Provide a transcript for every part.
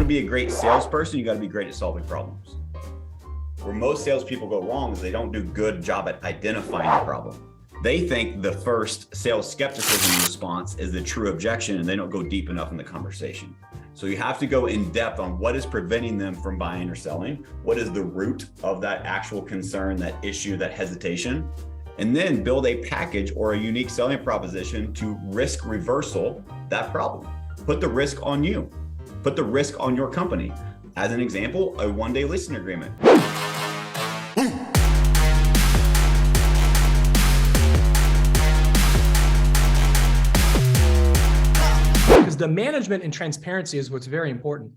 to be a great salesperson, you got to be great at solving problems. Where most salespeople go wrong is they don't do a good job at identifying the problem. They think the first sales skepticism response is the true objection, and they don't go deep enough in the conversation. So you have to go in depth on what is preventing them from buying or selling, what is the root of that actual concern, that issue, that hesitation, and then build a package or a unique selling proposition to risk reversal that problem. Put the risk on you, put the risk on your company. As an example, a one-day listing agreement. The management and transparency is what's very important.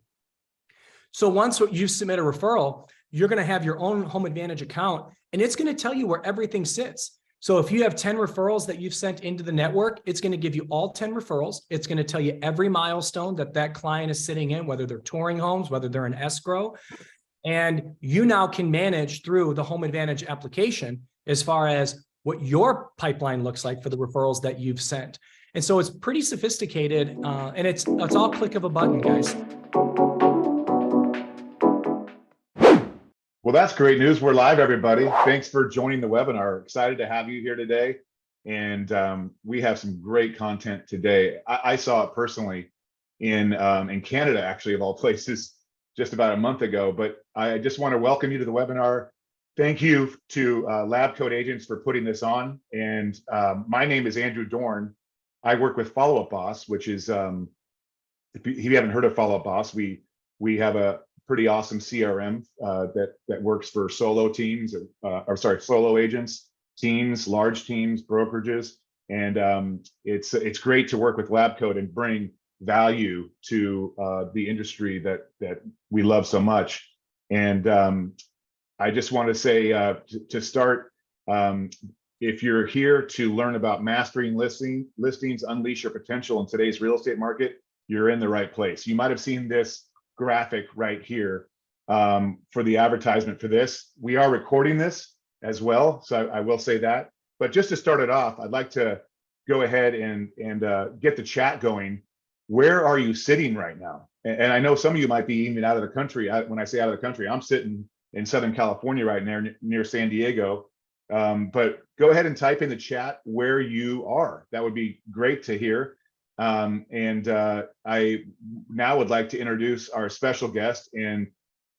So once you submit a referral, you're going to have your own Home Advantage account, and it's going to tell you where everything sits. So if you have 10 referrals that you've sent into the network, it's going to give you all 10 referrals. It's going to tell you every milestone that that client is sitting in, whether they're touring homes, whether they're in escrow. And you now can manage through the Home Advantage application as far as what your pipeline looks like for the referrals that you've sent. And so it's pretty sophisticated, and it's all click of a button, guys. Well, that's great news. We're live, everybody. Thanks for joining the webinar. Excited to have you here today. And we have some great content today. I saw it personally in Canada, actually, of all places, just about a month ago. But I just want to welcome you to the webinar. Thank you to LabCoatAgents for putting this on. And my name is Andrew Dorn. I work with Follow Up Boss, which is, if you haven't heard of Follow Up Boss, we have a pretty awesome CRM that works for solo teams, solo agents, teams, large teams, brokerages, and it's great to work with LabCoat and bring value to the industry that we love so much. And I just want to say to start. If you're here to learn about mastering listings, unleash your potential in today's real estate market, you're in the right place. You might have seen this graphic right here for the advertisement for this. We are recording this as well, so I will say that. But just to start it off, I'd like to go ahead and get the chat going. Where are you sitting right now? And I know some of you might be even out of the country. When I say out of the country, I'm sitting in Southern California right now, near San Diego. But go ahead and type in the chat where you are. That would be great to hear. I now would like to introduce our special guest and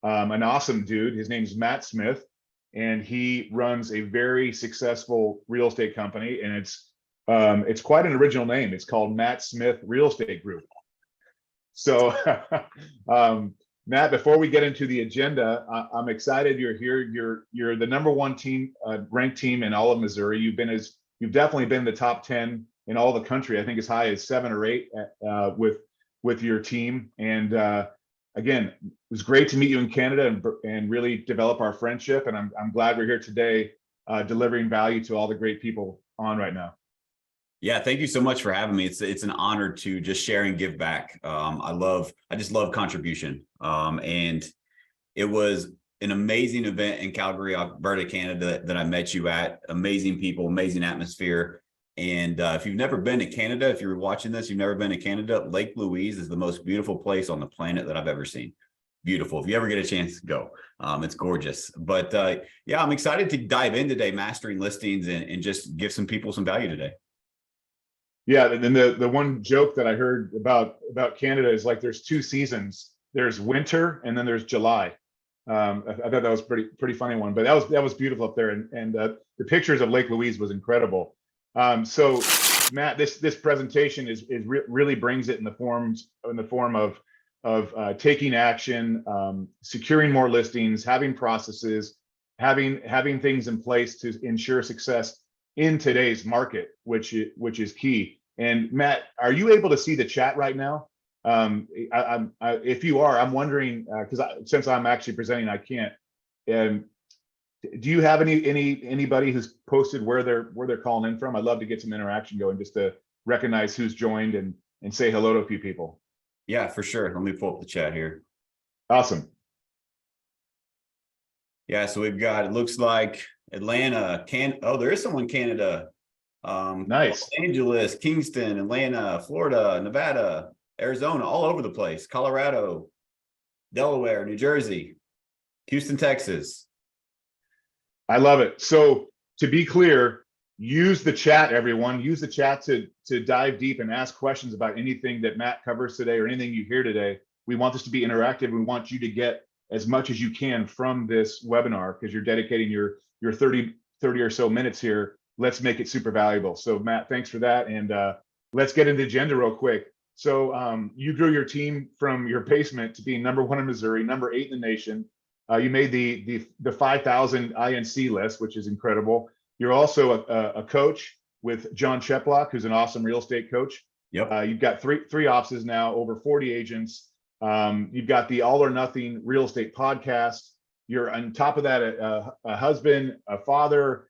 an awesome dude. His name is Matt Smith, and he runs a very successful real estate company, and it's quite an original name. It's called Matt Smith Real Estate Group. So Matt, before we get into the agenda, I'm excited you're here. You're the #1 team, ranked team in all of Missouri. You've definitely been the top 10 in all the country. I think as high as 7 or 8 with your team. And again, it was great to meet you in Canada and really develop our friendship. And I'm glad we're here today, delivering value to all the great people on right now. Yeah, thank you so much for having me. It's an honor to just share and give back. I just love contribution. And it was an amazing event in Calgary, Alberta, Canada that I met you at. Amazing people, amazing atmosphere. And if you've never been to Canada, if you're watching this, you've never been to Canada, Lake Louise is the most beautiful place on the planet that I've ever seen. Beautiful. If you ever get a chance, go. It's gorgeous. But yeah, I'm excited to dive in today, mastering listings and just give some people some value today. Yeah, and then the one joke that I heard about Canada is like there's 2 seasons. There's winter and then there's July. I thought that was pretty funny one, but that was beautiful up there, and the pictures of Lake Louise was incredible. So Matt, this presentation really brings it in the form of taking action, securing more listings, having processes, having things in place to ensure success in today's market, which is key. And Matt, are you able to see the chat right now? If you are, I'm wondering, because since I'm actually presenting, I can't. Do you have anybody who's posted where they're calling in from? I'd love to get some interaction going, just to recognize who's joined and say hello to a few people. Yeah, for sure. Let me pull up the chat here. Awesome. Yeah, so we've got, it looks like Atlanta, there is someone in Canada. Nice. Los Angeles, Kingston, Atlanta, Florida, Nevada, Arizona, all over the place, Colorado. Delaware, New Jersey, Houston, Texas. I love it. So to be clear, use the chat, everyone. Use the chat to dive deep and ask questions about anything that Matt covers today or anything you hear today. We want this to be interactive. We want you to get as much as you can from this webinar because you're dedicating your 30 or so minutes here. Let's make it super valuable. So Matt, thanks for that. And let's get into the agenda real quick. So you grew your team from your basement to being #1 in Missouri, #8 in the nation. You made the 5,000 INC list, which is incredible. You're also a coach with John Cheplock, who's an awesome real estate coach. Yep. You've got three offices now, over 40 agents. You've got the All or Nothing Real Estate podcast. You're on top of that a husband, a father.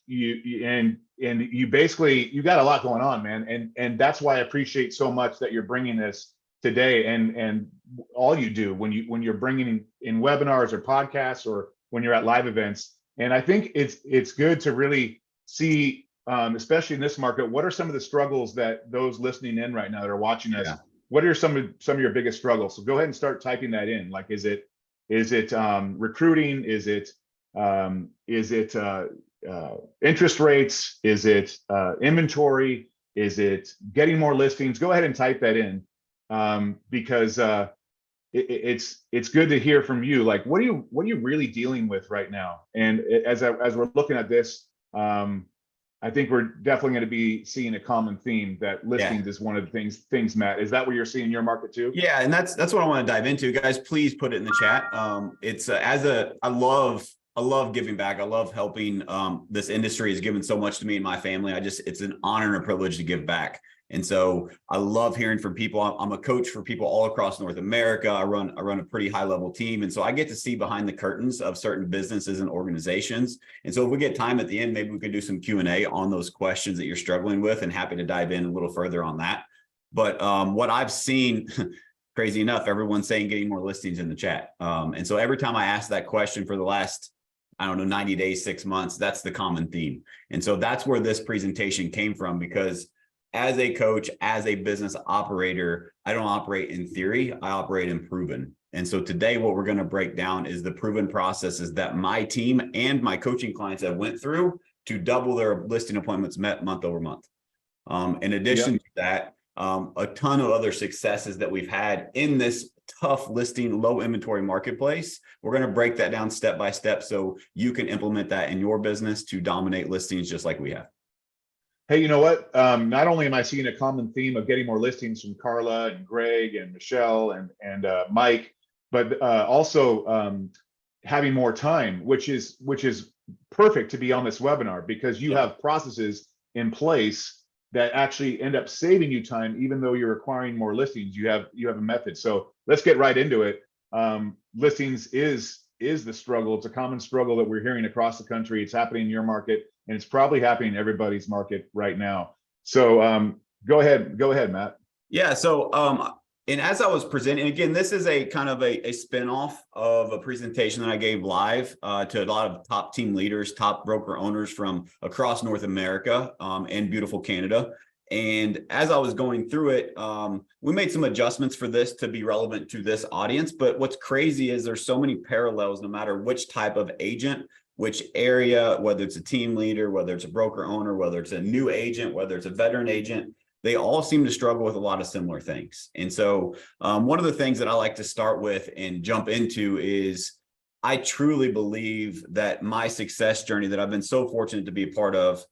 You basically you got a lot going on, man. And that's why I appreciate so much that you're bringing this today and all you do when you're bringing in webinars or podcasts or when you're at live events. And I think it's good to really see, especially in this market, what are some of the struggles that those listening in right now that are watching us? Yeah. What are some of your biggest struggles? So go ahead and start typing that in. Like, is it recruiting? Is it interest rates? Is it inventory? Is it getting more listings? Go ahead and type that in because it's good to hear from you. Like, what are you really dealing with right now? And as we're looking at this, I think we're definitely going to be seeing a common theme that listings is one of the things, Matt. Is that what you're seeing in your market too? Yeah, and that's what I want to dive into, guys. Please put it in the chat. I love giving back. I love helping. This industry has given so much to me and my family. It's an honor and a privilege to give back. And so I love hearing from people. I'm a coach for people all across North America. I run a pretty high level team. And so I get to see behind the curtains of certain businesses and organizations. And so if we get time at the end, maybe we can do some Q&A on those questions that you're struggling with, and happy to dive in a little further on that. But what I've seen, crazy enough, everyone's saying getting more listings in the chat. And so every time I ask that question for the last, 90 days, 6 months, that's the common theme. And so that's where this presentation came from, because as a coach, as a business operator, I don't operate in theory, I operate in proven. And so today what we're going to break down is the proven processes that my team and my coaching clients have went through to double their listing appointments met month over month. In addition to that, a ton of other successes that we've had in this tough listing, low inventory marketplace. We're going to break that down step by step so you can implement that in your business to dominate listings just like we have. Hey, you know what? Not only am I seeing a common theme of getting more listings from Carla and Greg and Michelle and Mike, but also having more time, which is perfect to be on this webinar, because you have processes in place that actually end up saving you time, even though you're acquiring more listings. You have a method. So let's get right into it. Listings is the struggle. It's a common struggle that we're hearing across the country. It's happening in your market, and it's probably happening in everybody's market right now. So go ahead, Matt. Yeah. So and as I was presenting, again, this is a kind of a spinoff of a presentation that I gave live to a lot of top team leaders, top broker owners from across North America and beautiful Canada. And as I was going through it, we made some adjustments for this to be relevant to this audience. But what's crazy is there's so many parallels, no matter which type of agent, which area, whether it's a team leader, whether it's a broker owner, whether it's a new agent, whether it's a veteran agent, they all seem to struggle with a lot of similar things. And so one of the things that I like to start with and jump into is I truly believe that my success journey that I've been so fortunate to be a part of,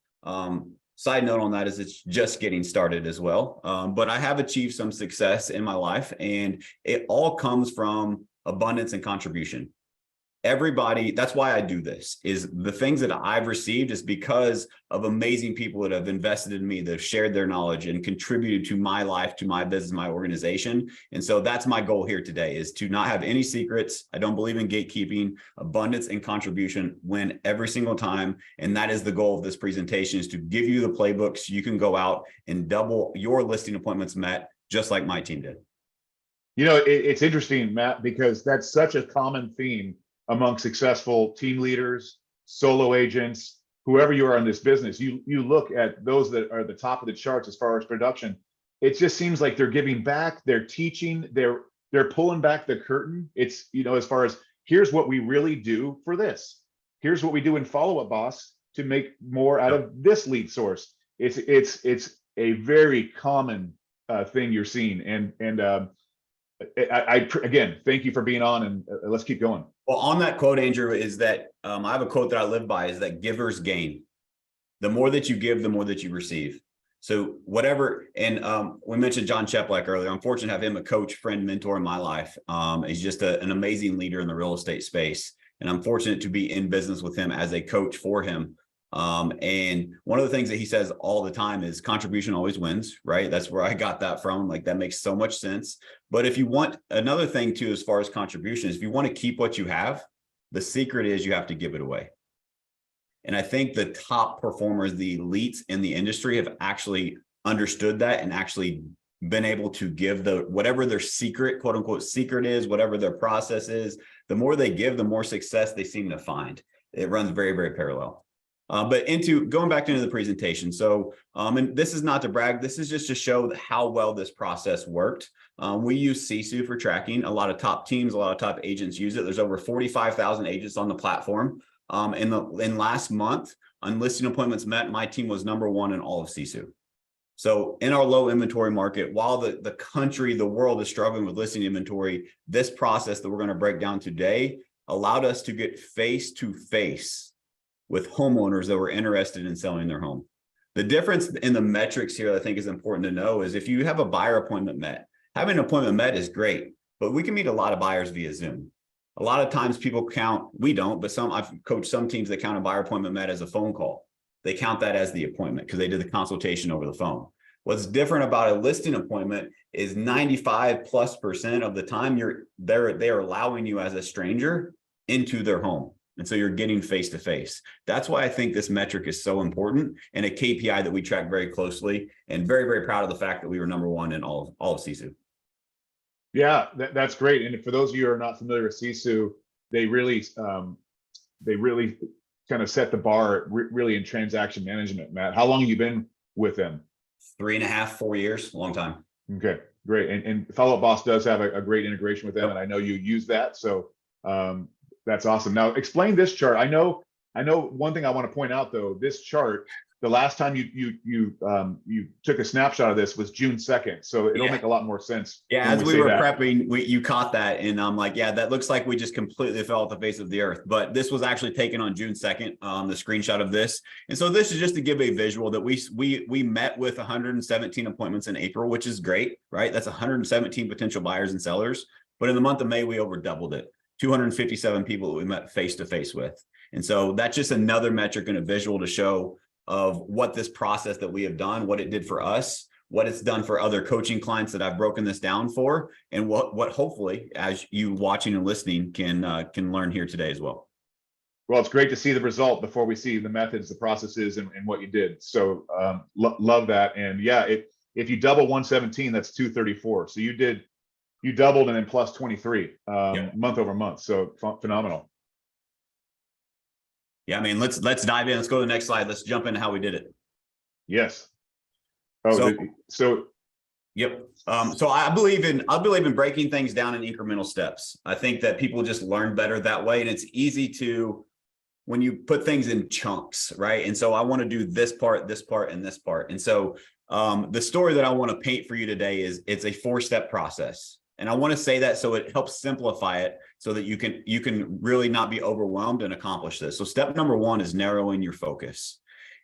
side note on that is it's just getting started as well. But I have achieved some success in my life, and it all comes from abundance and contribution. Everybody, that's why I do this, is the things that I've received is because of amazing people that have invested in me, that have shared their knowledge and contributed to my life, to my business, my organization. And so that's my goal here today, is to not have any secrets. I don't believe in gatekeeping. Abundance and contribution win every single time. And that is the goal of this presentation, is to give you the playbook so you can go out and double your listing appointments met, just like my team did. You know, it's interesting, Matt, because that's such a common theme among successful team leaders, solo agents, whoever you are in this business. You look at those that are at the top of the charts as far as production. It just seems like they're giving back, they're teaching, they're they're pulling back the curtain. It's, as far as here's what we really do for this. Here's what we do in Follow-Up Boss to make more out of this lead source. It's a very common thing you're seeing. And again, thank you for being on, and let's keep going. Well, on that quote, Andrew, is that I have a quote that I live by, is that givers gain. The more that you give, the more that you receive. So whatever, and we mentioned John Cheplak earlier. I'm fortunate to have him a coach, friend, mentor in my life. He's just an amazing leader in the real estate space. And I'm fortunate to be in business with him as a coach for him. And one of the things that he says all the time is contribution always wins, right? That's where I got that from. Like, that makes so much sense. But if you want, another thing too, as far as contribution, is if you want to keep what you have, the secret is you have to give it away. And I think the top performers, the elites in the industry, have actually understood that and actually been able to give whatever their secret, quote unquote, secret is, whatever their process is. The more they give, the more success they seem to find. It runs very, very parallel. But going back into the presentation. So, and this is not to brag, this is just to show how well this process worked. We use Sisu for tracking. A lot of top teams, a lot of top agents use it. There's over 45,000 agents on the platform. In last month, on listing appointments met, my team was #1 in all of Sisu. So in our low inventory market, while the country, the world is struggling with listing inventory, this process that we're going to break down today allowed us to get face to face with homeowners that were interested in selling their home. The difference in the metrics here, I think, is important to know, is if you have a buyer appointment met, having an appointment met is great, but we can meet a lot of buyers via Zoom. A lot of times people count, we don't, but I've coached some teams that count a buyer appointment met as a phone call. They count that as the appointment because they did the consultation over the phone. What's different about a listing appointment is 95+% of the time they're allowing you as a stranger into their home. And so you're getting face to face. That's why I think this metric is so important, and a KPI that we track very closely, and very, very proud of the fact that we were #1 in all of Sisu. Yeah, that's great. And for those of you who are not familiar with Sisu, they really kind of set the bar really in transaction management. Matt, how long have you been with them? 3.5, 4 years, long time. Okay, great. And Follow-Up Boss does have a great integration with them, and I know you use that. So that's awesome. Now explain this chart. I know one thing I want to point out though, this chart, the last time you took a snapshot of this was June 2nd. So it'll make a lot more sense. Yeah, as we were prepping, you caught that. And I'm like, yeah, that looks like we just completely fell off the face of the earth. But this was actually taken on June 2nd, the screenshot of this. And so this is just to give a visual that we met with 117 appointments in April, which is great, right? That's 117 potential buyers and sellers. But in the month of May, we over doubled it. 257 people that we met face to face with. And so that's just another metric and a visual to show of what this process that we have done, what it did for us, what it's done for other coaching clients that I've broken this down for, and what hopefully, as you watching and listening, can learn here today as well. Well, it's great to see the result before we see the methods, the processes, and what you did. So love that. And yeah, if you double 117, that's 234. So you doubled and then plus 23 month over month. So phenomenal. Yeah, I mean, let's dive in. Let's go to the next slide. Let's jump into how we did it. Yes. Yep. So I believe in breaking things down in incremental steps. I think that people just learn better that way, and it's easy to, when you put things in chunks, right? And so I want to do this part, and this part. And so the story that I want to paint for you today is it's a 4-step process. And I want to say that so it helps simplify it so that you can really not be overwhelmed and accomplish this. So step number 1 is narrowing your focus.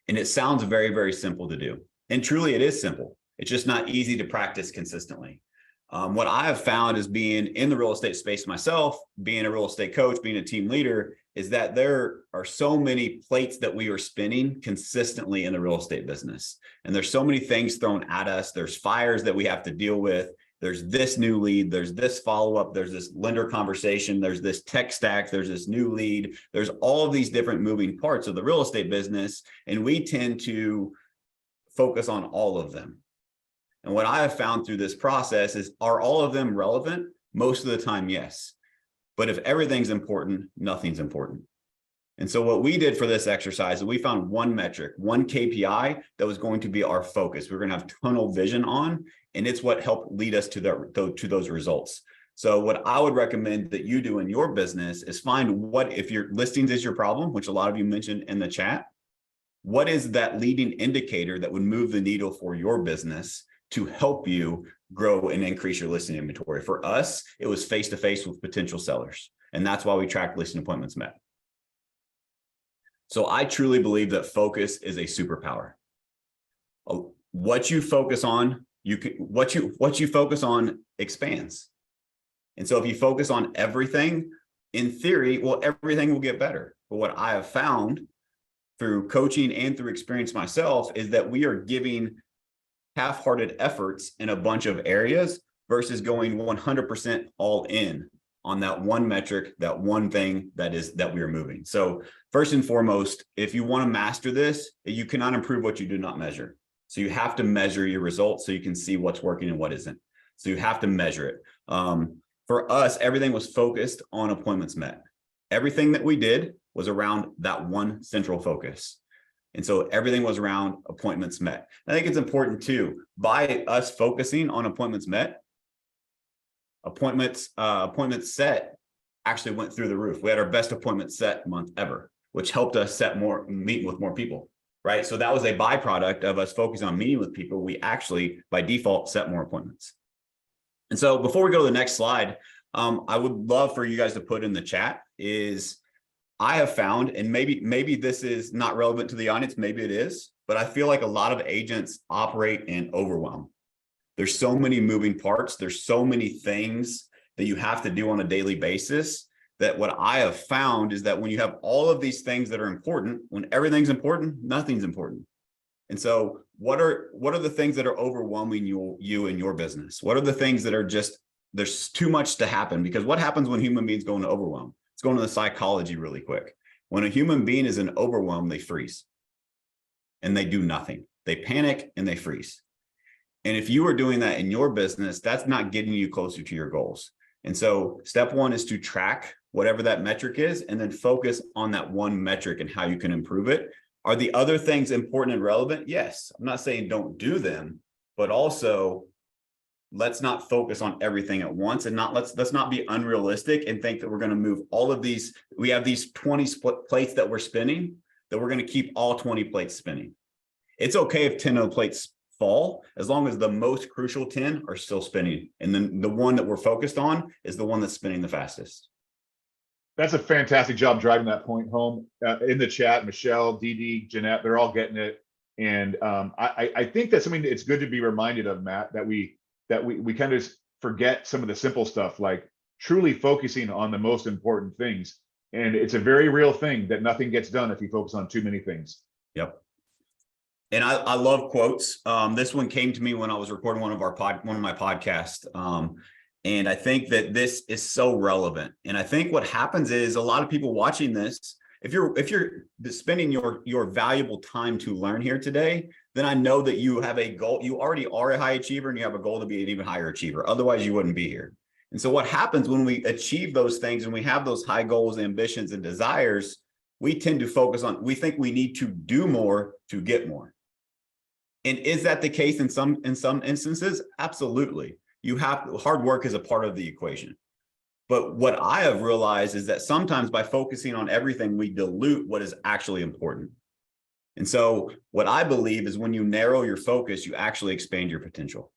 And it sounds very, very simple to do. And truly it is simple. It's just not easy to practice consistently. What I have found is being in the real estate space myself, being a real estate coach, being a team leader, is that there are so many plates that we are spinning consistently in the real estate business. And there's so many things thrown at us. There's fires that we have to deal with. There's this new lead, there's this follow-up, there's this lender conversation, there's this tech stack, there's this new lead, there's all of these different moving parts of the real estate business, and we tend to focus on all of them. And what I have found through this process is, are all of them relevant? Most of the time, yes. But if everything's important, nothing's important. And so what we did for this exercise is we found one metric, one KPI that was going to be our focus. We're going to have tunnel vision on, and it's what helped lead us to those results. So what I would recommend that you do in your business is find what, if your listings is your problem, which a lot of you mentioned in the chat, what is that leading indicator that would move the needle for your business to help you grow and increase your listing inventory? For us, it was face-to-face with potential sellers. And that's why we track listing appointments met. So I truly believe that focus is a superpower. What you focus on, what you focus on expands. And so if you focus on everything, in theory, well, everything will get better. But what I have found through coaching and through experience myself is that we are giving half-hearted efforts in a bunch of areas versus going 100% all in on that one metric, that one thing that we are moving. So first and foremost, if you want to master this, you cannot improve what you do not measure. So you have to measure your results so you can see what's working and what isn't. So you have to measure it. For us, everything was focused on appointments met. Everything that we did was around that one central focus. And so everything was around appointments met. I think it's important too, by us focusing on appointments met, appointments set actually went through the roof. We had our best appointment set month ever, which helped us meet with more people, right? So that was a byproduct of us focusing on meeting with people. We actually, by default, set more appointments. And so before we go to the next slide, I would love for you guys to put in the chat is I have found, and maybe this is not relevant to the audience, maybe it is, but I feel like a lot of agents operate in overwhelm. There's so many moving parts. There's so many things that you have to do on a daily basis that what I have found is that when you have all of these things that are important, when everything's important, nothing's important. And so what are the things that are overwhelming you in your business? What are the things that are just, there's too much to happen? Because what happens when human beings go into overwhelm? Let's go into the psychology really quick. When a human being is in overwhelm, they freeze and they do nothing. They panic and they freeze. And if you are doing that in your business, that's not getting you closer to your goals. And so step one is to track whatever that metric is and then focus on that one metric and how you can improve it. Are the other things important and relevant? Yes. I'm not saying don't do them, but also let's not focus on everything at once and let's not be unrealistic and think that we're going to move all of these. We have these 20 split plates that we're spinning, that we're going to keep all 20 plates spinning. It's okay if 10 of the plates fall, as long as the most crucial 10 are still spinning. And then the one that we're focused on is the one that's spinning the fastest. That's a fantastic job driving that point home. In the chat, Michelle, Dee, Jeanette, they're all getting it. And I think that's something that it's good to be reminded of, Matt, that we kind of forget some of the simple stuff, like truly focusing on the most important things. And it's a very real thing that nothing gets done if you focus on too many things. Yep. And I love quotes. This one came to me when I was recording one of my podcasts. And I think that this is so relevant. And I think what happens is a lot of people watching this, if you're spending your valuable time to learn here today, then I know that you have a goal. You already are a high achiever and you have a goal to be an even higher achiever. Otherwise, you wouldn't be here. And so what happens when we achieve those things and we have those high goals, ambitions, and desires, we tend to focus on, we think we need to do more to get more. And is that the case in some instances? Absolutely. Hard work is a part of the equation. But what I have realized is that sometimes by focusing on everything, we dilute what is actually important. And so what I believe is when you narrow your focus, you actually expand your potential.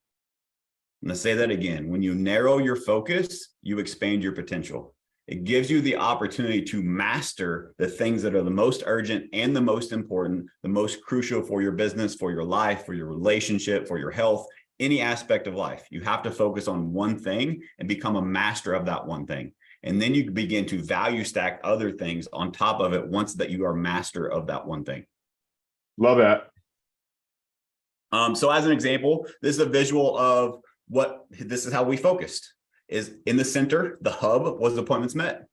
I'm going to say that again. When you narrow your focus, you expand your potential. It gives you the opportunity to master the things that are the most urgent and the most important, the most crucial for your business, for your life, for your relationship, for your health, any aspect of life. You have to focus on one thing and become a master of that one thing. And then you begin to value stack other things on top of it once that you are master of that one thing. Love that. So as an example, this is a visual of this is how we focused. Is in the center, the hub was appointments met.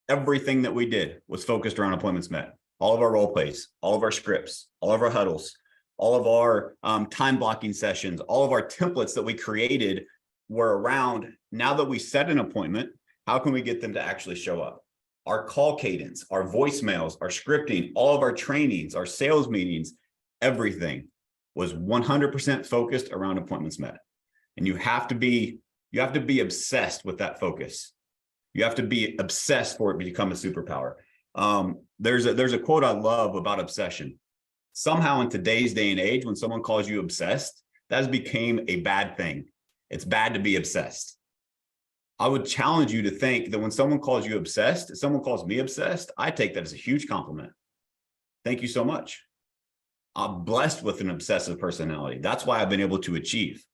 Everything that we did was focused around appointments met. All of our role plays, all of our scripts, all of our huddles, all of our time blocking sessions, all of our templates that we created were around, now that we set an appointment, how can we get them to actually show up? Our call cadence, our voicemails, our scripting, all of our trainings, our sales meetings, everything was 100% focused around appointments met. And you have to You have to be obsessed with that focus. You have to be obsessed for it to become a superpower. There's a quote I love about obsession. Somehow in today's day and age, when someone calls you obsessed, that has become a bad thing. It's bad to be obsessed. I would challenge you to think that when someone calls you obsessed, if someone calls me obsessed, I take that as a huge compliment. Thank you so much. I'm blessed with an obsessive personality. That's why I've been able to achieve.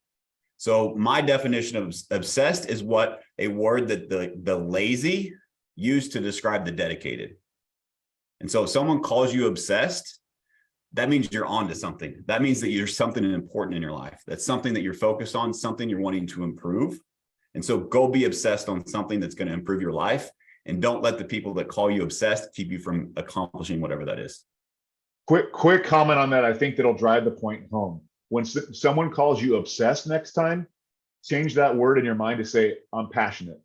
So my definition of obsessed is what a word that the lazy use to describe the dedicated. And so if someone calls you obsessed, that means you're on to something. That means that you're something important in your life. That's something that you're focused on, something you're wanting to improve. And so go be obsessed on something that's going to improve your life. And don't let the people that call you obsessed keep you from accomplishing whatever that is. Quick comment on that. I think that'll drive the point home. When someone calls you obsessed next time, change that word in your mind to say, I'm passionate.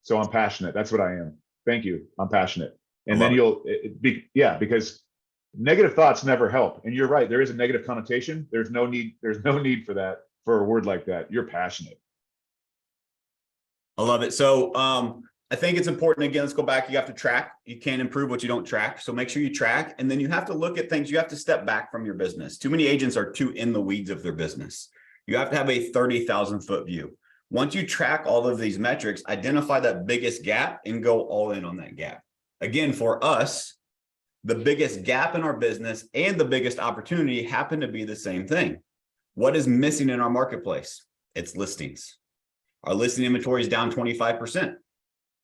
So I'm passionate. That's what I am. Thank you. I'm passionate. And then because negative thoughts never help. And you're right. There is a negative connotation. There's no need for that, for a word like that. You're passionate. I love it. So I think it's important, again, let's go back. You have to track. You can't improve what you don't track. So make sure you track. And then you have to look at things. You have to step back from your business. Too many agents are too in the weeds of their business. You have to have a 30,000-foot view. Once you track all of these metrics, identify that biggest gap and go all in on that gap. Again, for us, the biggest gap in our business and the biggest opportunity happen to be the same thing. What is missing in our marketplace? It's listings. Our listing inventory is down 25%.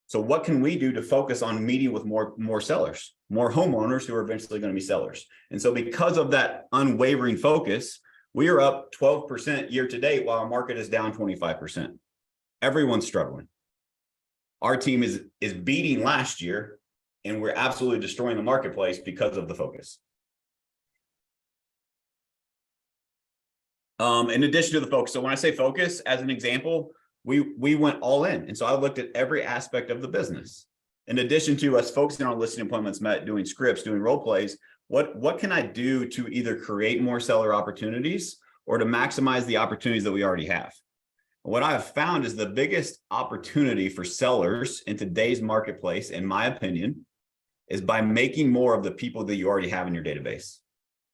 So what can we do to focus on meeting with more sellers, more homeowners who are eventually going to be sellers? And so because of that unwavering focus, we are up 12% year to date while our market is down 25%. Everyone's struggling. Our team is beating last year, and we're absolutely destroying the marketplace because of the focus. In addition to the focus, so when I say focus, as an example, we went all in. And so I looked at every aspect of the business. In addition to us focusing on listing appointments, doing scripts, doing role plays, what can I do to either create more seller opportunities or to maximize the opportunities that we already have? What I have found is the biggest opportunity for sellers in today's marketplace, in my opinion, is by making more of the people that you already have in your database.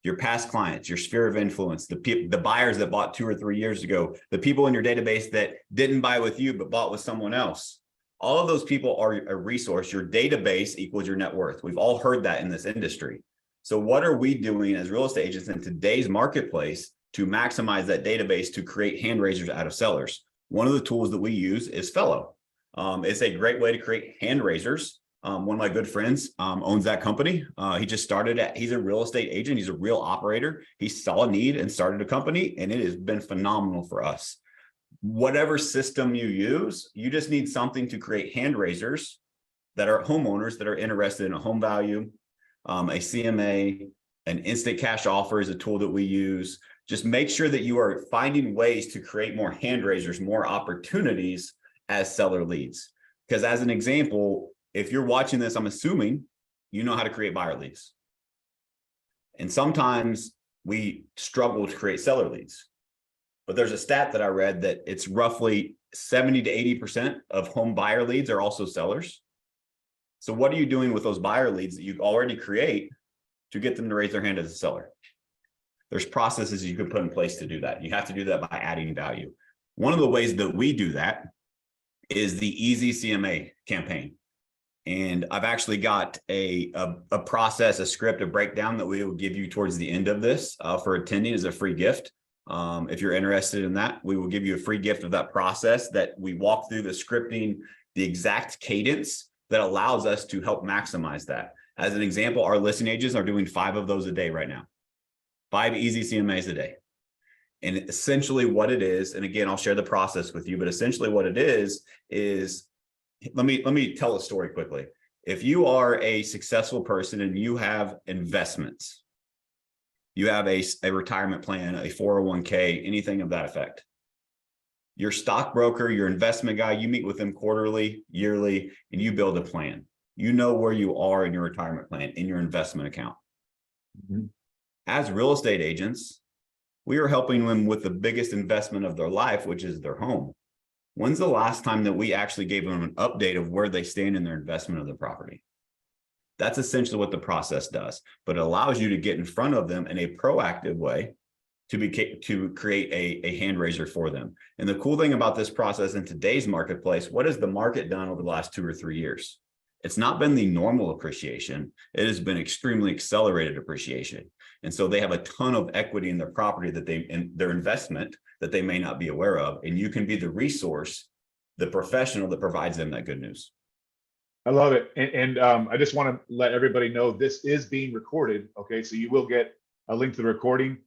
Your past clients, your sphere of influence, the buyers that bought 2 or 3 years ago, the people in your database that didn't buy with you but bought with someone else. All of those people are a resource. Your database equals your net worth. We've all heard that in this industry. So what are we doing as real estate agents in today's marketplace to maximize that database to create hand raisers out of sellers? One of the tools that we use is Fellow. It's a great way to create hand raisers. One of my good friends owns that company. He just started he's a real estate agent. He's a real operator. He saw a need and started a company, and it has been phenomenal for us. Whatever system you use, you just need something to create hand raisers that are homeowners that are interested in a home value, a CMA, an instant cash offer is a tool that we use. Just make sure that you are finding ways to create more hand raisers, more opportunities as seller leads. Because as an example, if you're watching this, I'm assuming you know how to create buyer leads. And sometimes we struggle to create seller leads. But there's a stat that I read that it's roughly 70 to 80% of home buyer leads are also sellers. So what are you doing with those buyer leads that you already create to get them to raise their hand as a seller? There's processes you can put in place to do that. You have to do that by adding value. One of the ways that we do that is the Easy CMA campaign. And I've actually got a process, a script, a breakdown that we will give you towards the end of this for attending as a free gift. If you're interested in that, we will give you a free gift of that process that we walk through the scripting, the exact cadence that allows us to help maximize that. As an example, our listing agents are doing 5 of those a day right now. 5 easy CMAs a day. And essentially what it is, and again, I'll share the process with you, but essentially what it is let me tell a story quickly. If you are a successful person and you have investments, you have a retirement plan, a 401k, anything of that effect, your stockbroker, your investment guy, you meet with them quarterly, yearly, and you build a plan. You know where you are in your retirement plan, in your investment account. Mm-hmm. As real estate agents, we are helping them with the biggest investment of their life, which is their home. When's the last time that we actually gave them an update of where they stand in their investment of the property? That's essentially what the process does, but it allows you to get in front of them in a proactive way to create a hand raiser for them. And the cool thing about this process in today's marketplace, what has the market done over the last 2 or 3 years? It's not been the normal appreciation. It has been extremely accelerated appreciation. And so they have a ton of equity in their property in their investment that they may not be aware of. And you can be the resource, the professional that provides them that good news. I love it. And I just want to let everybody know this is being recorded. Okay. So you will get a link to the recording.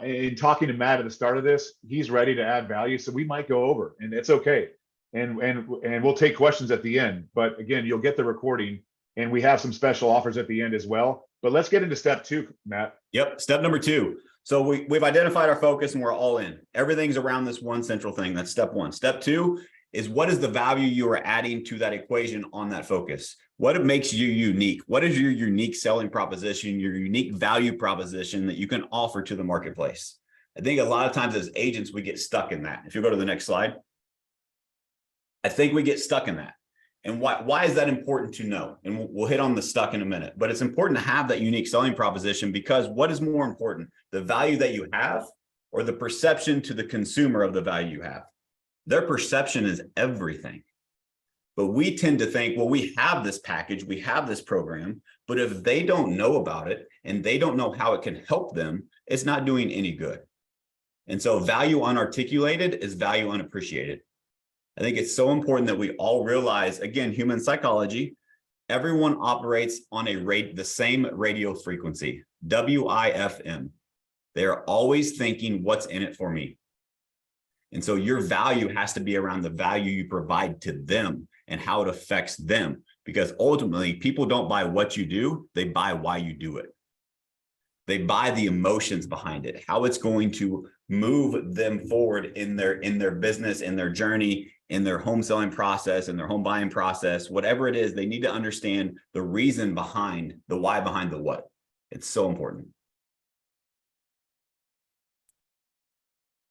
In talking to Matt at the start of this, he's ready to add value. So we might go over, and it's okay. And we'll take questions at the end. But again, you'll get the recording, and we have some special offers at the end as well. But let's get into step 2, Matt. Yep. Step number 2. So we've identified our focus and we're all in. Everything's around this one central thing. That's step 1. Step 2 is what is the value you are adding to that equation on that focus? What makes you unique? What is your unique selling proposition, your unique value proposition that you can offer to the marketplace? I think a lot of times as agents, we get stuck in that. If you go to the next slide, I think we get stuck in that. And why is that important to know? And we'll hit on the stuck in a minute, but it's important to have that unique selling proposition, because what is more important, the value that you have or the perception to the consumer of the value you have? Their perception is everything. But we tend to think, well, we have this package, we have this program, but if they don't know about it and they don't know how it can help them, it's not doing any good. And so value unarticulated is value unappreciated. I think it's so important that we all realize, again, human psychology, everyone operates on the same radio frequency, WIFM. They're always thinking, what's in it for me? And so your value has to be around the value you provide to them and how it affects them, because ultimately people don't buy what you do, they buy why you do it. They buy the emotions behind it, how it's going to move them forward in their business, in their journey, in their home selling process, in their home buying process, whatever it is. They need to understand the reason behind the why behind the what. It's so important.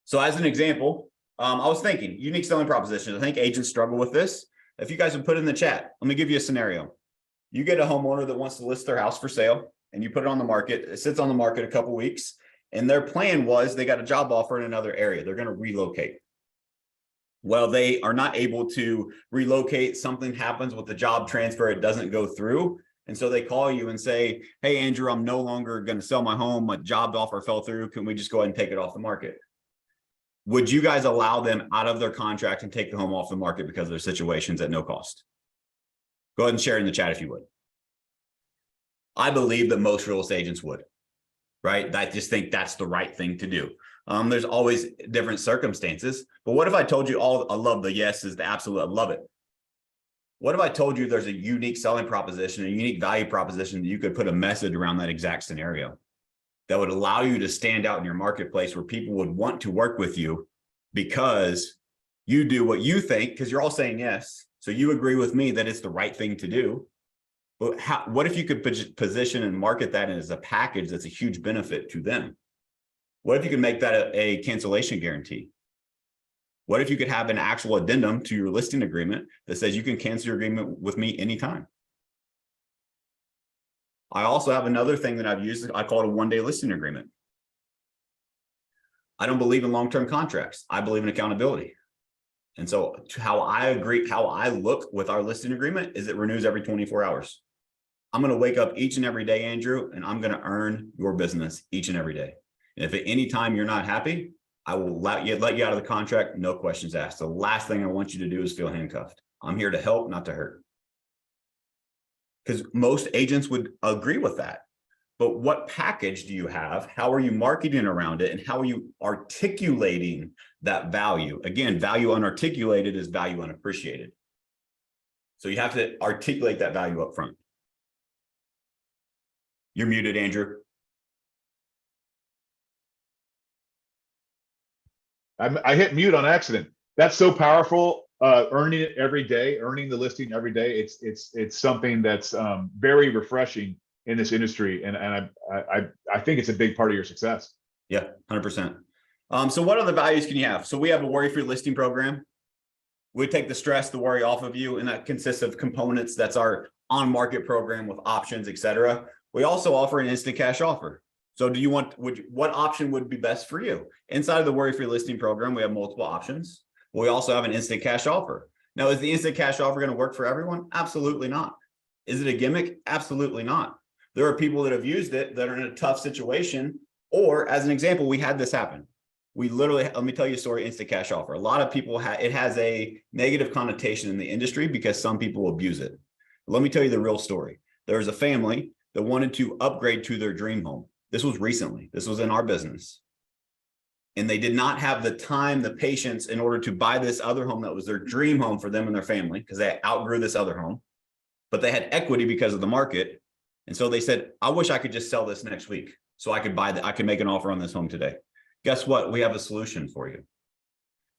So as an example, I was thinking unique selling propositions. I think agents struggle with this. If you guys would put it in the chat, let me give you a scenario. You get a homeowner that wants to list their house for sale and you put it on the market. It sits on the market a couple of weeks, and their plan was they got a job offer in another area. They're going to relocate. Well, they are not able to relocate. Something happens with the job transfer. It doesn't go through. And so they call you and say, hey, Andrew, I'm no longer going to sell my home. My job offer fell through. Can we just go ahead and take it off the market? Would you guys allow them out of their contract and take the home off the market because of their situations at no cost? Go ahead and share in the chat if you would. I believe that most real estate agents would, right? I just think that's the right thing to do. There's always different circumstances, but what if I told you I love the yes is the absolute, I love it. What if I told you there's a unique selling proposition, a unique value proposition that you could put a message around that exact scenario that would allow you to stand out in your marketplace where people would want to work with you because you do what you think, because you're all saying yes. So you agree with me that it's the right thing to do. But what if you could position and market that as a package that's a huge benefit to them? What if you could make that a cancellation guarantee? What if you could have an actual addendum to your listing agreement that says you can cancel your agreement with me anytime? I also have another thing that I've used. I call it a one-day listing agreement. I don't believe in long-term contracts. I believe in accountability. And so how I look with our listing agreement is it renews every 24 hours. I'm going to wake up each and every day, Andrew, and I'm going to earn your business each and every day. And if at any time you're not happy, I will let you out of the contract, no questions asked. The last thing I want you to do is feel handcuffed. I'm here to help, not to hurt. Because most agents would agree with that. But what package do you have? How are you marketing around it? And how are you articulating that value? Again, value unarticulated is value unappreciated. So you have to articulate that value up front. You're muted, Andrew. I hit mute on accident. That's so powerful. Earning it every day, earning the listing every day. It's something that's very refreshing in this industry, and I think it's a big part of your success. Yeah, 100%. So what other values can you have? So we have a worry-free listing program. We take the stress, the worry off of you, and that consists of components. That's our on-market program with options, etc. We also offer an instant cash offer. So do you want, what option would be best for you? Inside of the worry-free listing program, we have multiple options. We also have an instant cash offer. Now, is the instant cash offer going to work for everyone? Absolutely not. Is it a gimmick? Absolutely not. There are people that have used it that are in a tough situation. Or as an example, we had this happen. We literally, let me tell you a story, instant cash offer. A lot of people, it has a negative connotation in the industry because some people abuse it. Let me tell you the real story. There was a family that wanted to upgrade to their dream home. This was recently. This was in our business. And they did not have the time, the patience in order to buy this other home that was their dream home for them and their family because they outgrew this other home. But they had equity because of the market. And so they said, I wish I could just sell this next week so I could buy that. I could make an offer on this home today. Guess what? We have a solution for you.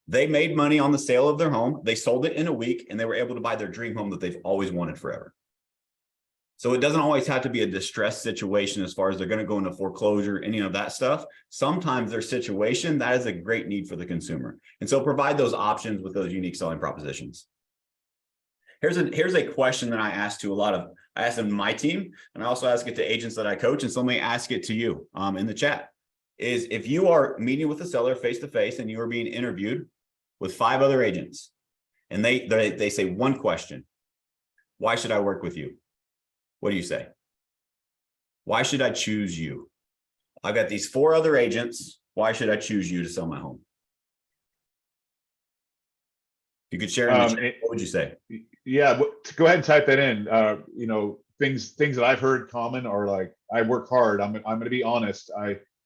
They made money on the sale of their home. They sold it in a week and they were able to buy their dream home that they've always wanted forever. So it doesn't always have to be a distressed situation as far as they're going to go into foreclosure, any of that stuff. Sometimes their situation, that is a great need for the consumer. And so provide those options with those unique selling propositions. Here's a question that I ask to I ask them to my team, and I also ask it to agents that I coach, and so let me ask it to you in the chat. Is if you are meeting with a seller face-to-face and you are being interviewed with 5 other agents, and they say one question, why should I work with you? What do you say? Why should I choose you? I've got these 4 other agents. Why should I choose you to sell my home? If you could share, what would you say? Yeah, go ahead and type that in. Things that I've heard common are like, I work hard. I'm going to be honest.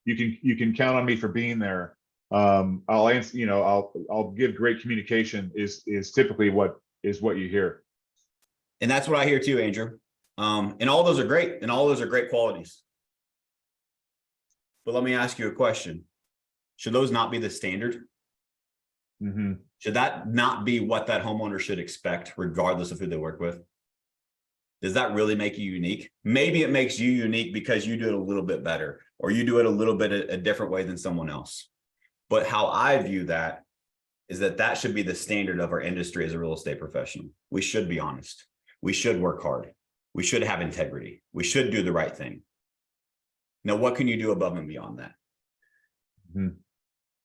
You can count on me for being there. I'll answer. I'll give great communication. Is typically what you hear. And that's what I hear too, Andrew. And all those are great, and all those are great qualities. But let me ask you a question. Should those not be the standard? Mm-hmm. Should that not be what that homeowner should expect, regardless of who they work with? Does that really make you unique? Maybe it makes you unique because you do it a little bit better, or you do it a little bit a different way than someone else. But how I view that is that should be the standard of our industry as a real estate professional. We should be honest. We should work hard. We should have integrity. We should do the right thing. Now, what can you do above and beyond that? Mm-hmm.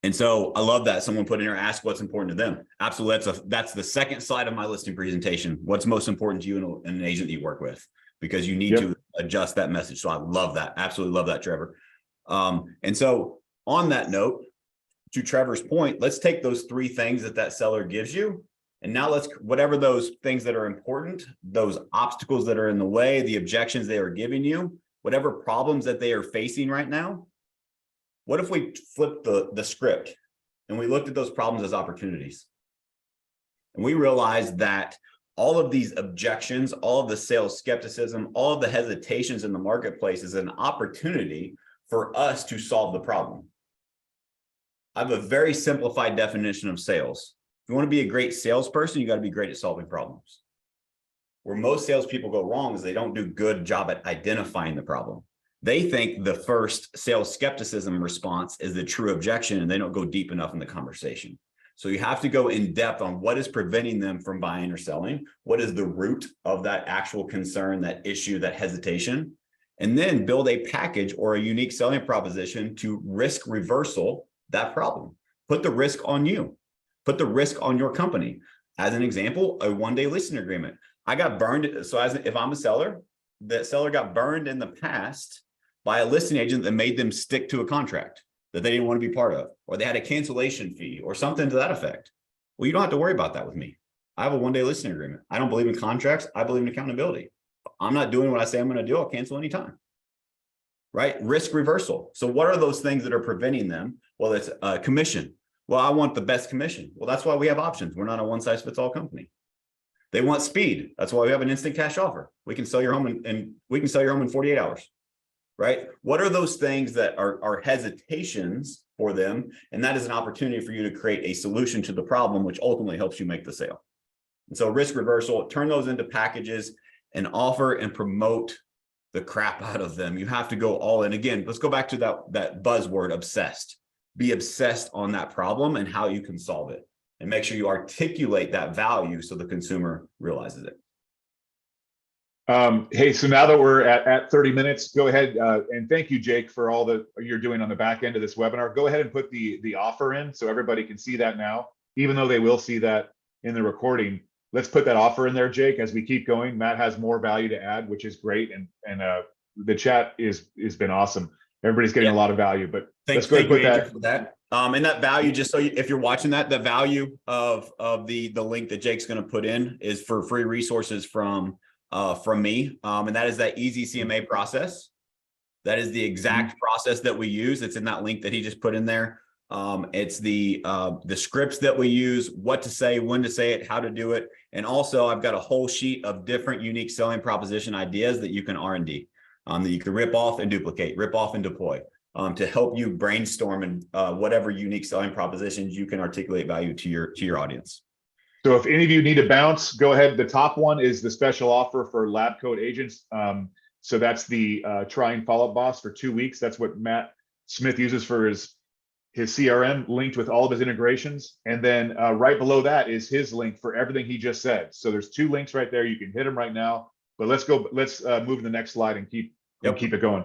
And so I love that someone put in here, ask what's important to them. Absolutely. That's the second slide of my listing presentation. What's most important to you and an agent that you work with, because you need to adjust that message. So I love that. Absolutely love that, Trevor. And so on that note, to Trevor's point, let's take those 3 things that seller gives you. And now whatever those things that are important, those obstacles that are in the way, the objections they are giving you, whatever problems that they are facing right now, what if we flipped the script and we looked at those problems as opportunities? And we realized that all of these objections, all of the sales skepticism, all of the hesitations in the marketplace is an opportunity for us to solve the problem. I have a very simplified definition of sales. If you want to be a great salesperson, you got to be great at solving problems. Where most salespeople go wrong is they don't do a good job at identifying the problem. They think the first sales skepticism response is the true objection, and they don't go deep enough in the conversation. So you have to go in depth on what is preventing them from buying or selling. What is the root of that actual concern, that issue, that hesitation, and then build a package or a unique selling proposition to risk reversal that problem. Put the risk on you. Put the risk on your company. As an example, a 1-day listing agreement. I got burned. So if I'm a seller, that seller got burned in the past by a listing agent that made them stick to a contract that they didn't want to be part of, or they had a cancellation fee or something to that effect. Well, you don't have to worry about that with me. I have a 1-day listing agreement. I don't believe in contracts. I believe in accountability. I'm not doing what I say I'm going to do. I'll cancel anytime. Right? Risk reversal. So what are those things that are preventing them? Well, it's a commission. Well, I want the best commission. Well, that's why we have options. We're not a one-size-fits-all company. They want speed. That's why we have an instant cash offer. We can sell your home in 48 hours. Right? What are those things that are hesitations for them? And that is an opportunity for you to create a solution to the problem, which ultimately helps you make the sale. And so risk reversal, turn those into packages and offer and promote the crap out of them. You have to go all in. Again, let's go back to that buzzword, obsessed. Be obsessed on that problem and how you can solve it. and make sure you articulate that value so the consumer realizes it. Hey, so now that we're at 30 minutes, go ahead and thank you, Jake, for all that you're doing on the back end of this webinar. Go ahead and put the offer in so everybody can see that now, even though they will see that in the recording. Let's put that offer in there, Jake, as we keep going. Matt has more value to add, which is great, and the chat has been awesome. Everybody's getting a lot of value, but let's go ahead and put that. For that. And that value, just so if you're watching that, the value of the link that Jake's going to put in is for free resources from me, and that is that easy CMA process. That is the exact process that we use. It's in that link that he just put in there. It's the scripts that we use, what to say, when to say it, how to do it, and also I've got a whole sheet of different unique selling proposition ideas that you can R&D, that you can rip off and duplicate, rip off and deploy, to help you brainstorm and whatever unique selling propositions you can articulate value to your audience. So if any of you need to bounce, go ahead. The top one is the special offer for LabCoatAgents. So that's the trying follow-up boss for 2 weeks. That's what Matt Smith uses for his CRM, linked with all of his integrations. And then right below that is his link for everything he just said. So there's 2 links right there. You can hit them right now. But let's go. Let's move to the next slide and keep it going.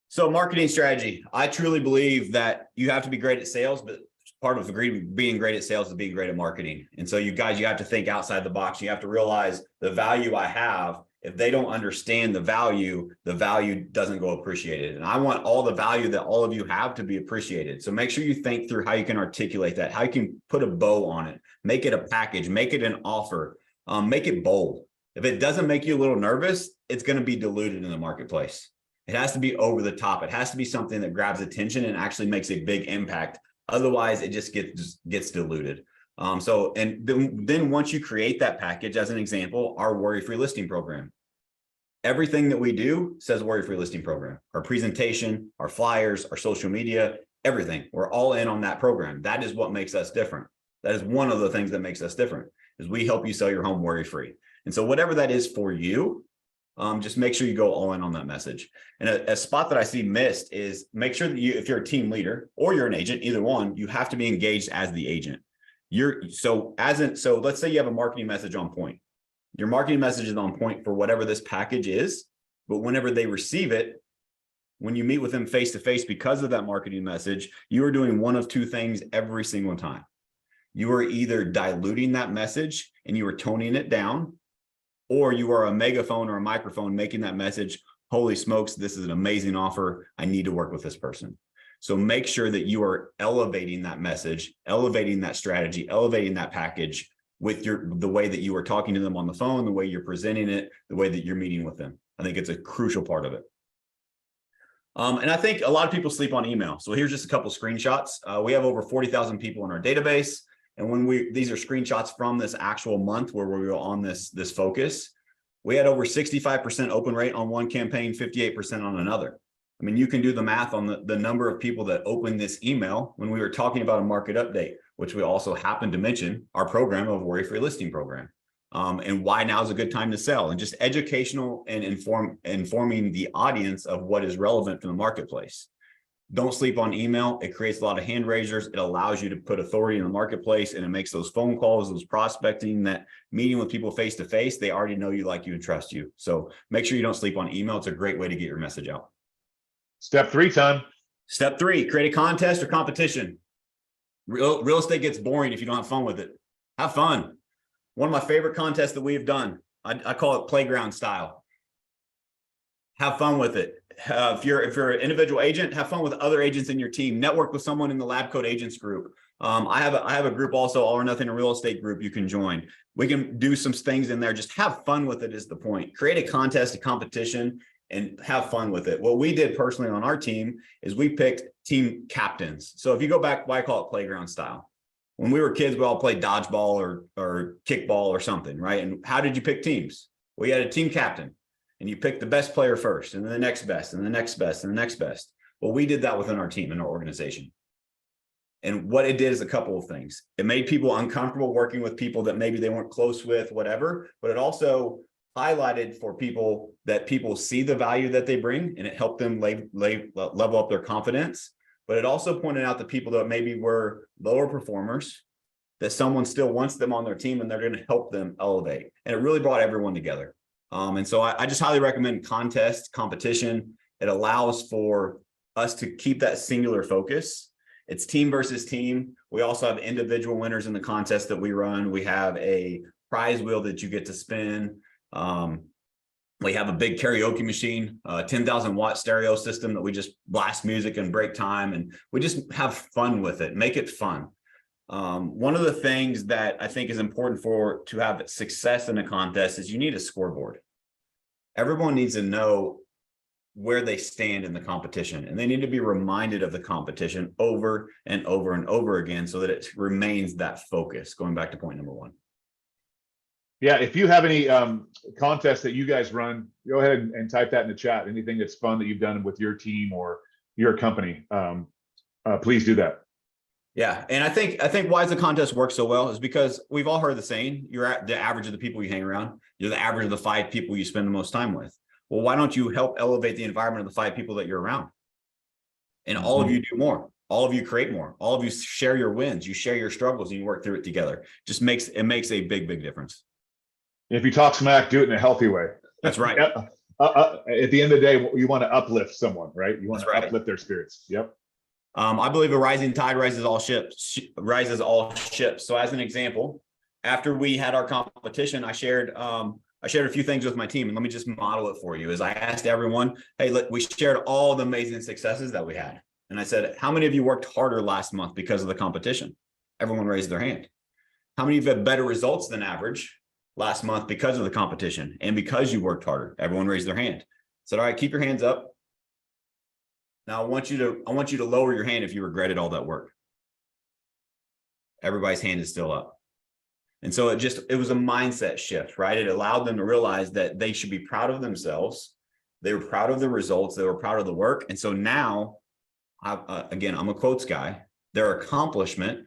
So marketing strategy. I truly believe that you have to be great at sales, but part of being great at sales is being great at marketing. And so you have to think outside the box. You have to realize the value I have. If they don't understand the value doesn't go appreciated. And I want all the value that all of you have to be appreciated. So make sure you think through how you can articulate that, how you can put a bow on it, make it a package, make it an offer, make it bold. If it doesn't make you a little nervous, it's going to be diluted in the marketplace. It has to be over the top. It has to be something that grabs attention and actually makes a big impact. Otherwise, it just gets diluted. Then once you create that package, as an example, our worry-free listing program. Everything that we do says worry-free listing program. Our presentation, our flyers, our social media, everything. We're all in on that program. That is what makes us different. That is one of the things that makes us different, is we help you sell your home worry-free. And so whatever that is for you, just make sure you go all in on that message. And a spot that I see missed is make sure that if you're a team leader or you're an agent, either one, you have to be engaged as the agent. So let's say you have a marketing message on point. Your marketing message is on point for whatever this package is, but whenever they receive it, when you meet with them face to face, because of that marketing message, you are doing one of 2 things every single time. You are either diluting that message and you are toning it down, or you are a megaphone or a microphone making that message, holy smokes, this is an amazing offer. I need to work with this person. So make sure that you are elevating that message, elevating that strategy, elevating that package with the way that you are talking to them on the phone, the way you're presenting it, the way that you're meeting with them. I think it's a crucial part of it. And I think a lot of people sleep on email. So here's just a couple of screenshots. We have over 40,000 people in our database. And when these are screenshots from this actual month where we were on this focus, we had over 65% open rate on one campaign, 58% on another. I mean, you can do the math on the number of people that opened this email when we were talking about a market update, which we also happened to mention our program of worry-free listing program, and why now is a good time to sell, and just educational and informing the audience of what is relevant to the marketplace. Don't sleep on email. It creates a lot of hand raisers. It allows you to put authority in the marketplace, and it makes those phone calls, those prospecting, that meeting with people face to face. They already know you, like you, and trust you. So make sure you don't sleep on email. It's a great way to get your message out. Step 3, Tom. Step 3, create a contest or competition. Real estate gets boring if you don't have fun with it. Have fun. One of my favorite contests that we have done, I call it playground style. Have fun with it. If you're an individual agent, have fun with other agents in your team. Network with someone in the LabCoatAgents group. I have a group also, All or Nothing, a real estate group you can join. We can do some things in there. Just have fun with it is the point. Create a contest, a competition, and have fun with it. What we did personally on our team is we picked team captains. So if you go back, why I call it playground style. When we were kids, we all played dodgeball or kickball or something, right? And how did you pick teams? Well, you had a team captain, and you picked the best player first, and then the next best, and the next best, and the next best. Well, we did that within our team and our organization. And what it did is a couple of things. It made people uncomfortable working with people that maybe they weren't close with, whatever, but it also highlighted for people that people see the value that they bring, and it helped them level up their confidence. But it also pointed out the people that maybe were lower performers that someone still wants them on their team and they're going to help them elevate. And it really brought everyone together. And so I just highly recommend contest, competition. It allows for us to keep that singular focus. It's team versus team. We also have individual winners in the contest that we run. We have a prize wheel that you get to spin. We have a big karaoke machine, 10,000 watt stereo system that we just blast music and break time. And we just have fun with it, make it fun. One of the things that I think is important to have success in a contest is you need a scoreboard. Everyone needs to know where they stand in the competition, and they need to be reminded of the competition over and over and over again so that it remains that focus. Going back to point number one. Yeah, if you have any contests that you guys run, go ahead and type that in the chat. Anything that's fun that you've done with your team or your company, please do that. Yeah, and I think why the contest works so well is because we've all heard the saying, you're at the average of the people you hang around. You're the average of the 5 people you spend the most time with. Well, why don't you help elevate the environment of the 5 people that you're around? And all of you do more. All of you create more. All of you share your wins. You share your struggles and you work through it together. Just makes a big, big difference. If you talk smack, do it in a healthy way. That's right. At the end of the day, you want to uplift someone, right? You want to uplift their spirits. Yep. I believe a rising tide rises all ships. So as an example, after we had our competition, I shared a few things with my team, and let me just model it for you. As I asked everyone, hey, look, we shared all the amazing successes that we had. And I said, how many of you worked harder last month because of the competition? Everyone raised their hand. How many of you had better results than average last month because of the competition and because you worked harder? Everyone raised their hand. I said, all right, keep your hands up. Now I want you to lower your hand if you regretted all that work. Everybody's hand is still up. And so it was a mindset shift, right? It allowed them to realize that they should be proud of themselves. They were proud of the results. They were proud of the work. And so now, again, I'm a quotes guy. Their accomplishment,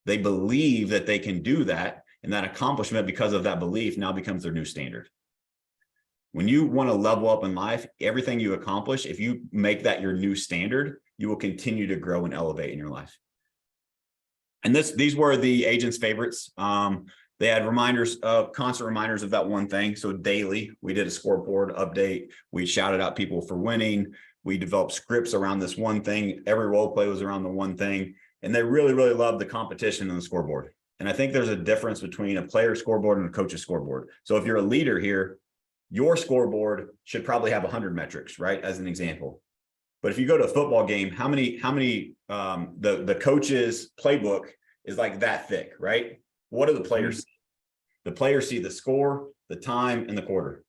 they believe that they can do that. And that accomplishment, because of that belief, now becomes their new standard. When you want to level up in life, everything you accomplish, if you make that your new standard, you will continue to grow and elevate in your life. And these were the agents' favorites. They had constant reminders of that one thing. So daily, we did a scoreboard update. We shouted out people for winning. We developed scripts around this one thing. Every role play was around the one thing. And they really, really loved the competition and the scoreboard. And I think there's a difference between a player scoreboard and a coach's scoreboard. So if you're a leader here, your scoreboard should probably have 100 metrics, right? As an example. But if you go to a football game, how many the coach's playbook is like that thick, right? What do the players see? The players see the score, the time, and the quarter.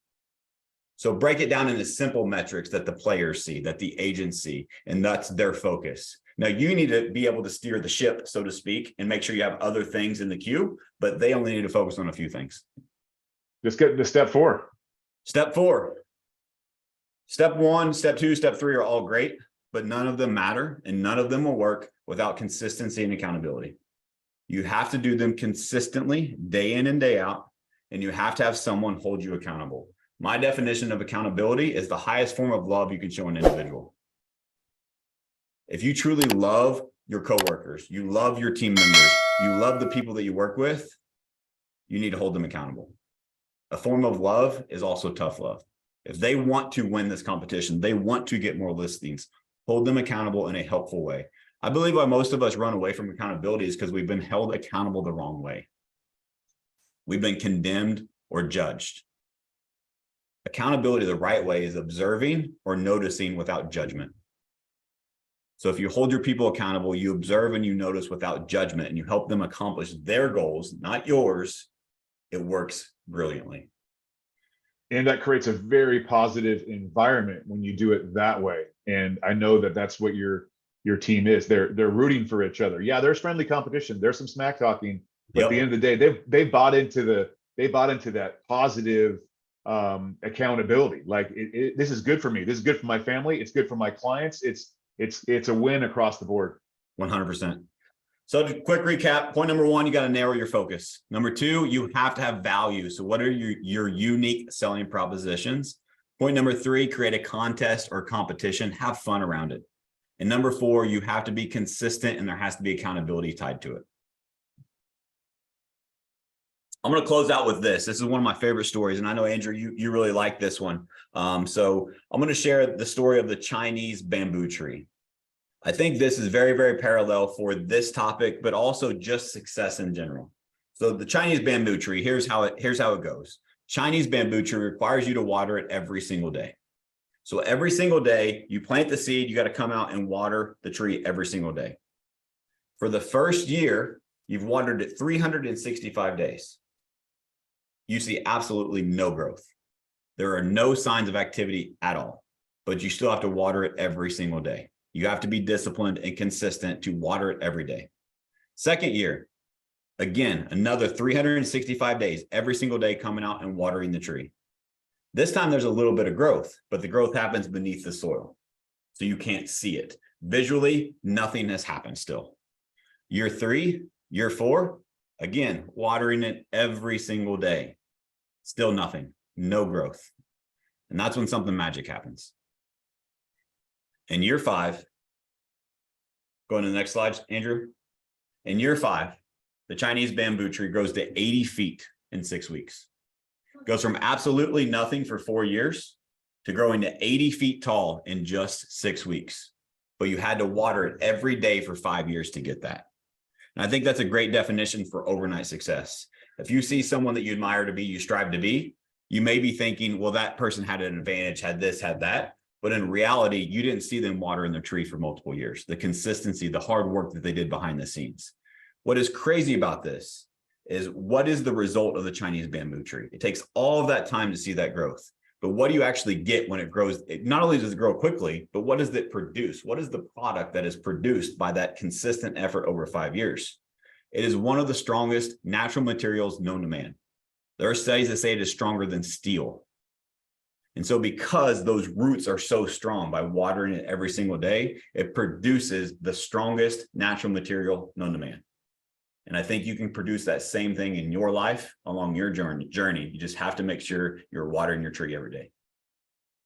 So break it down into simple metrics that the players see, that the agents see, and that's their focus. Now you need to be able to steer the ship, so to speak, and make sure you have other things in the queue, but they only need to focus on a few things. Just get to step 4. Step 4. Step 1, step 2, step 3 are all great, but none of them matter and none of them will work without consistency and accountability. You have to do them consistently, day in and day out, and you have to have someone hold you accountable. My definition of accountability is the highest form of love you can show an individual. If you truly love your coworkers, you love your team members, you love the people that you work with, you need to hold them accountable. A form of love is also tough love. If they want to win this competition, they want to get more listings, hold them accountable in a helpful way. I believe why most of us run away from accountability is because we've been held accountable the wrong way. We've been condemned or judged. Accountability the right way is observing or noticing without judgment. So if you hold your people accountable, you observe and you notice without judgment, and you help them accomplish their goals, not yours, it works brilliantly. And that creates a very positive environment when you do it that way. And I know that that's what your team is. They're rooting for each other. Yeah, there's friendly competition. There's some smack talking, but at the end of the day, they bought into that positive accountability. Like this is good for me. This is good for my family. It's good for my clients. It's a win across the board. 100%. So to quick recap, point number 1, you got to narrow your focus. Number 2, you have to have value. So what are your unique selling propositions? Point number 3, create a contest or competition, have fun around it. And number 4, you have to be consistent and there has to be accountability tied to it. I'm going to close out with this. This is one of my favorite stories. And I know, Andrew, you really like this one. So I'm going to share the story of the Chinese bamboo tree. I think this is very, very parallel for this topic, but also just success in general. So the Chinese bamboo tree, here's how it goes. Chinese bamboo tree requires you to water it every single day. So every single day you plant the seed, you got to come out and water the tree every single day. For the first year, you've watered it 365 days. You see absolutely no growth. There are no signs of activity at all, but you still have to water it every single day. You have to be disciplined and consistent to water it every day. Second year, again, another 365 days, every single day coming out and watering the tree. This time there's a little bit of growth, but the growth happens beneath the soil. So you can't see it. Visually, nothing has happened still. Year 3, year 4, again, watering it every single day. Still nothing, no growth. And that's when something magic happens. In year 5, going to the next slide, Andrew. In year 5, the Chinese bamboo tree grows to 80 feet in 6 weeks. Goes from absolutely nothing for 4 years to growing to 80 feet tall in just 6 weeks. But you had to water it every day for 5 years to get that. And I think that's a great definition for overnight success. If you see someone that you admire to be, you strive to be, you may be thinking, well, that person had an advantage, had this, had that. But in reality, you didn't see them watering their tree for multiple years. The consistency, the hard work that they did behind the scenes. What is crazy about this is what is the result of the Chinese bamboo tree? It takes all of that time to see that growth. But what do you actually get when it grows? Not only does it grow quickly, but what does it produce? What is the product that is produced by that consistent effort over 5 years? It is one of the strongest natural materials known to man. There are studies that say it is stronger than steel. And so because those roots are so strong, by watering it every single day, it produces the strongest natural material known to man. And I think you can produce that same thing in your life along your journey. You just have to make sure you're watering your tree every day.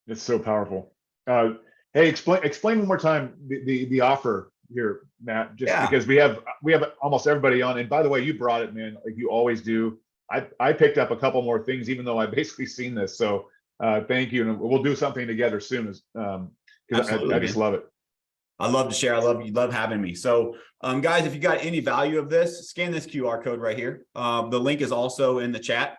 It's so powerful. Hey, explain one more time the offer here, Matt, just because we have almost everybody on. And by the way, you brought it, man, like you always do. I picked up a couple more things, even though I've basically seen this. So thank you. And we'll do something together soon, because I just love it. I love to share. You love having me. So guys, if you got any value of this, scan this QR code right here. The link is also in the chat.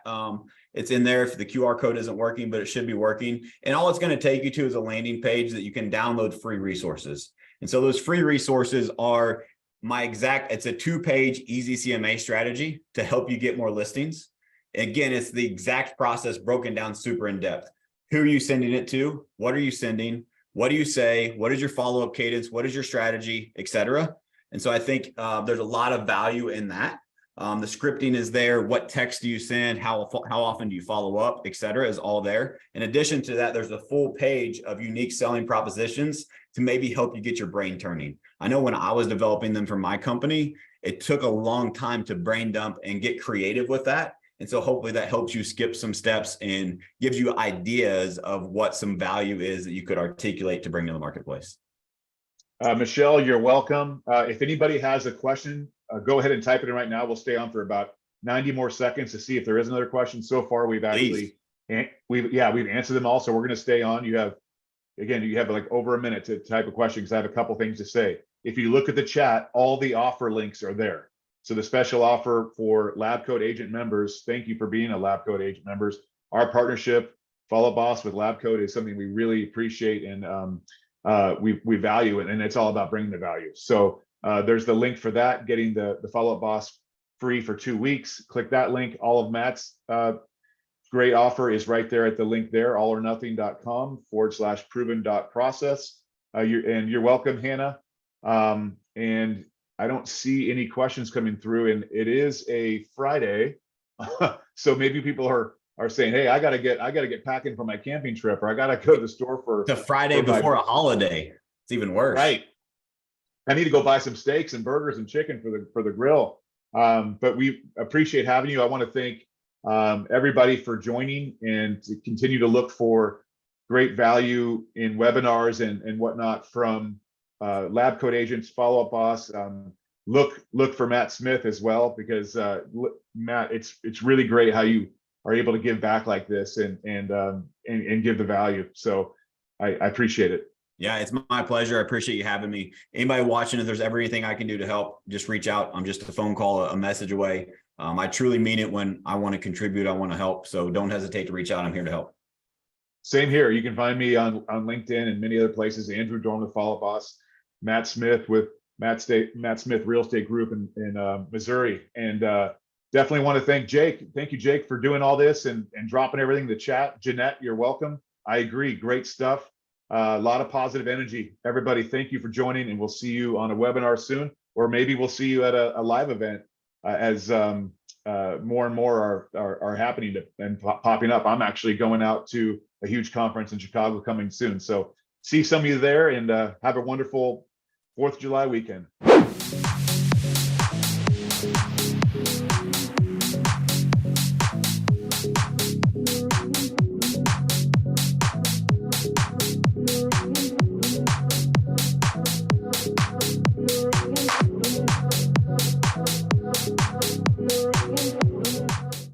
It's in there if the QR code isn't working, but it should be working. And all it's going to take you to is a landing page that you can download free resources. And so those free resources are it's a 2-page easy CMA strategy to help you get more listings. Again, it's the exact process broken down super in depth. Who are you sending it to? What are you sending? What do you say? What is your follow-up cadence? What is your strategy, et cetera? And so I think there's a lot of value in that. The scripting is there. What text do you send? How often do you follow up, et cetera, is all there. In addition to that, there's a full page of unique selling propositions to maybe help you get your brain turning. I know when I was developing them for my company, it took a long time to brain dump and get creative with that. And so hopefully that helps you skip some steps and gives you ideas of what some value is that you could articulate to bring to the marketplace. Michelle, you're welcome. If anybody has a question, go ahead and type it in right now. We'll stay on for about 90 more seconds to see if there is another question. So far, we've actually, we've answered them all. So we're going to stay on. You have like over a minute to type a question because I have a couple things to say. If you look at the chat, all the offer links are there. So the special offer for LabCoat members, thank you for being a LabCoat members. Our partnership, Follow Boss with LabCoat, is something we really appreciate and we value it, and it's all about bringing the value. So there's the link for that, getting the Follow Up Boss free for 2 weeks. Click that link. All of Matt's great offer is right there at the link there, allornothing.com/proven.process. You're welcome, Hannah. And I don't see any questions coming through, and it is a Friday, so maybe people are saying, "Hey, I gotta get packing for my camping trip, or I gotta go to the store for." It's a Friday before a holiday. It's even worse, right? I need to go buy some steaks and burgers and chicken for the grill. But we appreciate having you. I want to thank everybody for joining, and to continue to look for great value in webinars and whatnot from LabCoatAgents, Follow Up Boss. look for Matt Smith as well, because Matt, it's really great how you are able to give back like this and give the value. So I appreciate it. Yeah, it's my pleasure. I appreciate you having me. Anybody watching, if there's ever anything I can do to help, just reach out. I'm just a phone call, a message away. I truly mean it when I want to contribute. I want to help. So don't hesitate to reach out. I'm here to help. Same here. You can find me on LinkedIn and many other places. Andrew Dorn with Follow Boss, Matt Smith with Matt Smith Real Estate Group in Missouri. And definitely want to thank Jake. Thank you, Jake, for doing all this and dropping everything in the chat. Jeanette, you're welcome. I agree. Great stuff. A lot of positive energy. Everybody, thank you for joining, and we'll see you on a webinar soon, or maybe we'll see you at a live event as more and more are happening and popping up. I'm actually going out to a huge conference in Chicago coming soon. So see some of you there, and have a wonderful 4th of July weekend.